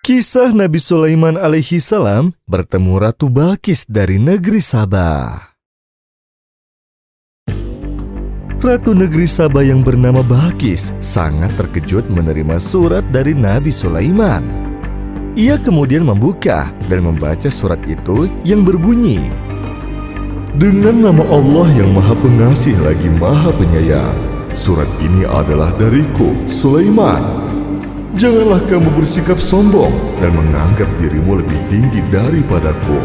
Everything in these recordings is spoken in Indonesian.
Kisah Nabi Sulaiman alaihi salam bertemu Ratu Balqis dari negeri Sabah. Ratu negeri Sabah yang bernama Balqis sangat terkejut menerima surat dari Nabi Sulaiman. Ia kemudian membuka dan membaca surat itu yang berbunyi, "Dengan nama Allah yang Maha Pengasih lagi Maha Penyayang, surat ini adalah dariku, Sulaiman. Janganlah kamu bersikap sombong dan menganggap dirimu lebih tinggi daripadaku.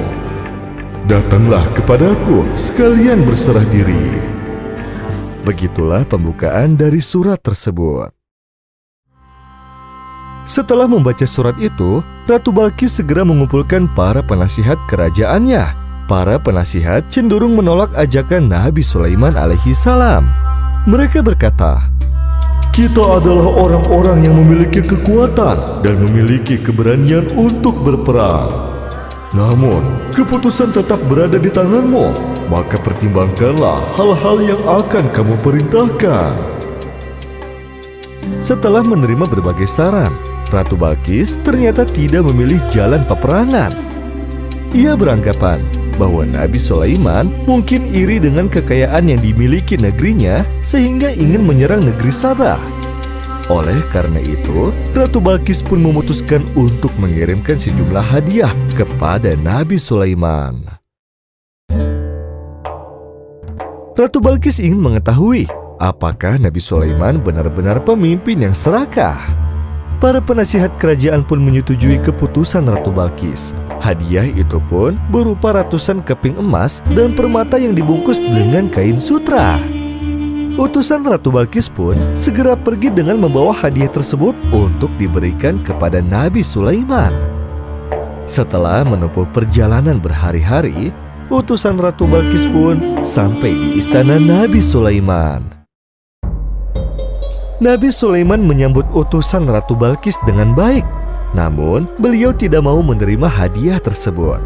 Datanglah kepadaku sekalian berserah diri." Begitulah pembukaan dari surat tersebut. Setelah membaca surat itu, Ratu Balqis segera mengumpulkan para penasihat kerajaannya. Para penasihat cenderung menolak ajakan Nabi Sulaiman alaihi salam. Mereka berkata, "Kita adalah orang-orang yang memiliki kekuatan dan memiliki keberanian untuk berperang. Namun, keputusan tetap berada di tanganmu, maka pertimbangkanlah hal-hal yang akan kamu perintahkan." Setelah menerima berbagai saran, Ratu Balqis ternyata tidak memilih jalan peperangan. Ia beranggapan bahwa Nabi Sulaiman mungkin iri dengan kekayaan yang dimiliki negerinya sehingga ingin menyerang negeri Sabah. Oleh karena itu, Ratu Balqis pun memutuskan untuk mengirimkan sejumlah hadiah kepada Nabi Sulaiman. Ratu Balqis ingin mengetahui apakah Nabi Sulaiman benar-benar pemimpin yang serakah. Para penasihat kerajaan pun menyetujui keputusan Ratu Balqis. Hadiah itu pun berupa ratusan keping emas dan permata yang dibungkus dengan kain sutra. Utusan Ratu Balqis pun segera pergi dengan membawa hadiah tersebut untuk diberikan kepada Nabi Sulaiman. Setelah menempuh perjalanan berhari-hari, utusan Ratu Balqis pun sampai di istana Nabi Sulaiman. Nabi Sulaiman menyambut utusan Ratu Balqis dengan baik, namun beliau tidak mau menerima hadiah tersebut.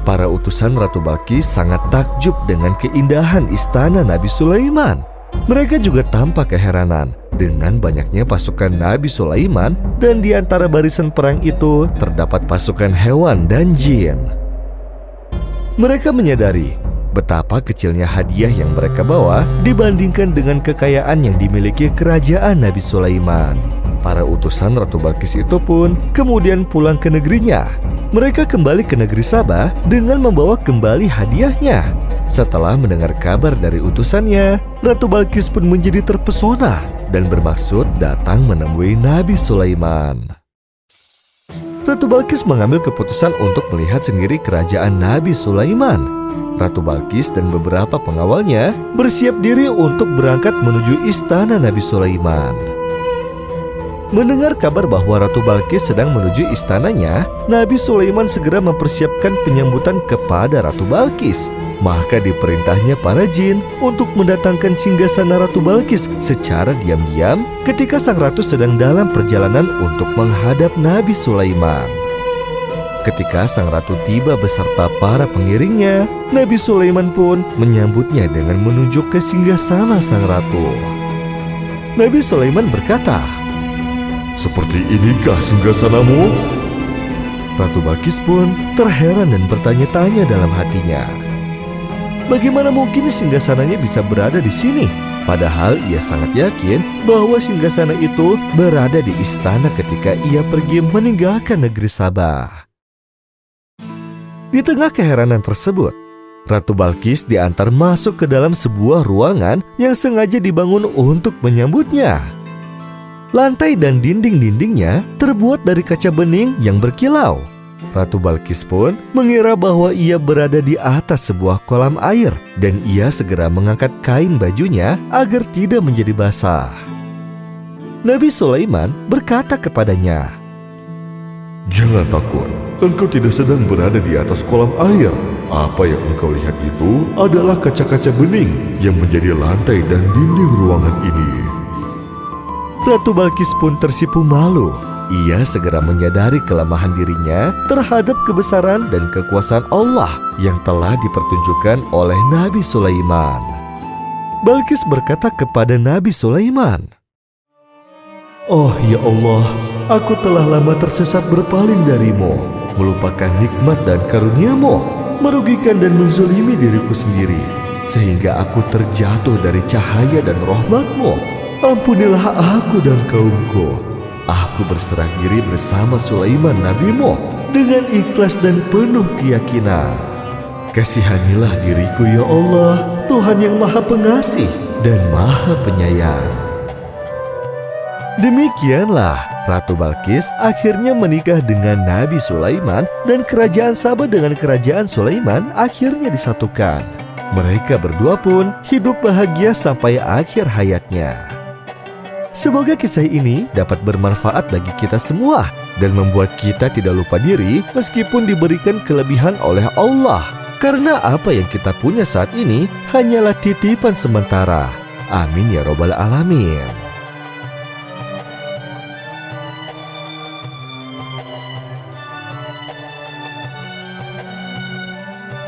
Para utusan Ratu Balqis sangat takjub dengan keindahan istana Nabi Sulaiman. Mereka juga tampak keheranan dengan banyaknya pasukan Nabi Sulaiman, dan di antara barisan perang itu terdapat pasukan hewan dan jin. Mereka menyadari betapa kecilnya hadiah yang mereka bawa dibandingkan dengan kekayaan yang dimiliki kerajaan Nabi Sulaiman. Para utusan Ratu Balqis itu pun kemudian pulang ke negerinya. Mereka kembali ke negeri Sabah dengan membawa kembali hadiahnya. Setelah mendengar kabar dari utusannya, Ratu Balqis pun menjadi terpesona dan bermaksud datang menemui Nabi Sulaiman. Ratu Balqis mengambil keputusan untuk melihat sendiri kerajaan Nabi Sulaiman. Ratu Balqis dan beberapa pengawalnya bersiap diri untuk berangkat menuju istana Nabi Sulaiman. Mendengar kabar bahwa Ratu Balqis sedang menuju istananya, Nabi Sulaiman segera mempersiapkan penyambutan kepada Ratu Balqis. Maka diperintahnya para jin untuk mendatangkan singgasana Ratu Balqis secara diam-diam ketika sang ratu sedang dalam perjalanan untuk menghadap Nabi Sulaiman. Ketika sang ratu tiba beserta para pengiringnya, Nabi Sulaiman pun menyambutnya dengan menunjuk ke singgasana sang ratu. Nabi Sulaiman berkata, "Seperti inikah singgasanamu?" Ratu Balqis pun terheran dan bertanya-tanya dalam hatinya, bagaimana mungkin singgasananya bisa berada di sini? Padahal ia sangat yakin bahwa singgasana itu berada di istana ketika ia pergi meninggalkan negeri Sabah. Di tengah keheranan tersebut, Ratu Balqis diantar masuk ke dalam sebuah ruangan yang sengaja dibangun untuk menyambutnya. Lantai dan dinding-dindingnya terbuat dari kaca bening yang berkilau. Ratu Balqis pun mengira bahwa ia berada di atas sebuah kolam air, dan ia segera mengangkat kain bajunya agar tidak menjadi basah. Nabi Sulaiman berkata kepadanya, "Jangan takut, engkau tidak sedang berada di atas kolam air. Apa yang engkau lihat itu adalah kaca-kaca bening yang menjadi lantai dan dinding ruangan ini." Ratu Balqis pun tersipu malu. Ia segera menyadari kelemahan dirinya terhadap kebesaran dan kekuasaan Allah yang telah dipertunjukkan oleh Nabi Sulaiman. Balqis berkata kepada Nabi Sulaiman, Oh ya Allah, aku telah lama tersesat berpaling darimu, melupakan nikmat dan karunia-Mu, merugikan dan menzolimi diriku sendiri, sehingga aku terjatuh dari cahaya dan rahmat-Mu. Ampunilah aku dan kaumku. Aku berserah diri bersama Sulaiman Nabi-Mu dengan ikhlas dan penuh keyakinan. Kasihanilah diriku ya Allah, Tuhan yang Maha Pengasih dan Maha Penyayang. Demikianlah Ratu Balkis akhirnya menikah dengan Nabi Sulaiman dan kerajaan Saba dengan kerajaan Sulaiman akhirnya disatukan. Mereka berdua pun hidup bahagia sampai akhir hayatnya. Semoga kisah ini dapat bermanfaat bagi kita semua dan membuat kita tidak lupa diri meskipun diberikan kelebihan oleh Allah. Karena apa yang kita punya saat ini hanyalah titipan sementara. Amin ya robbal alamin.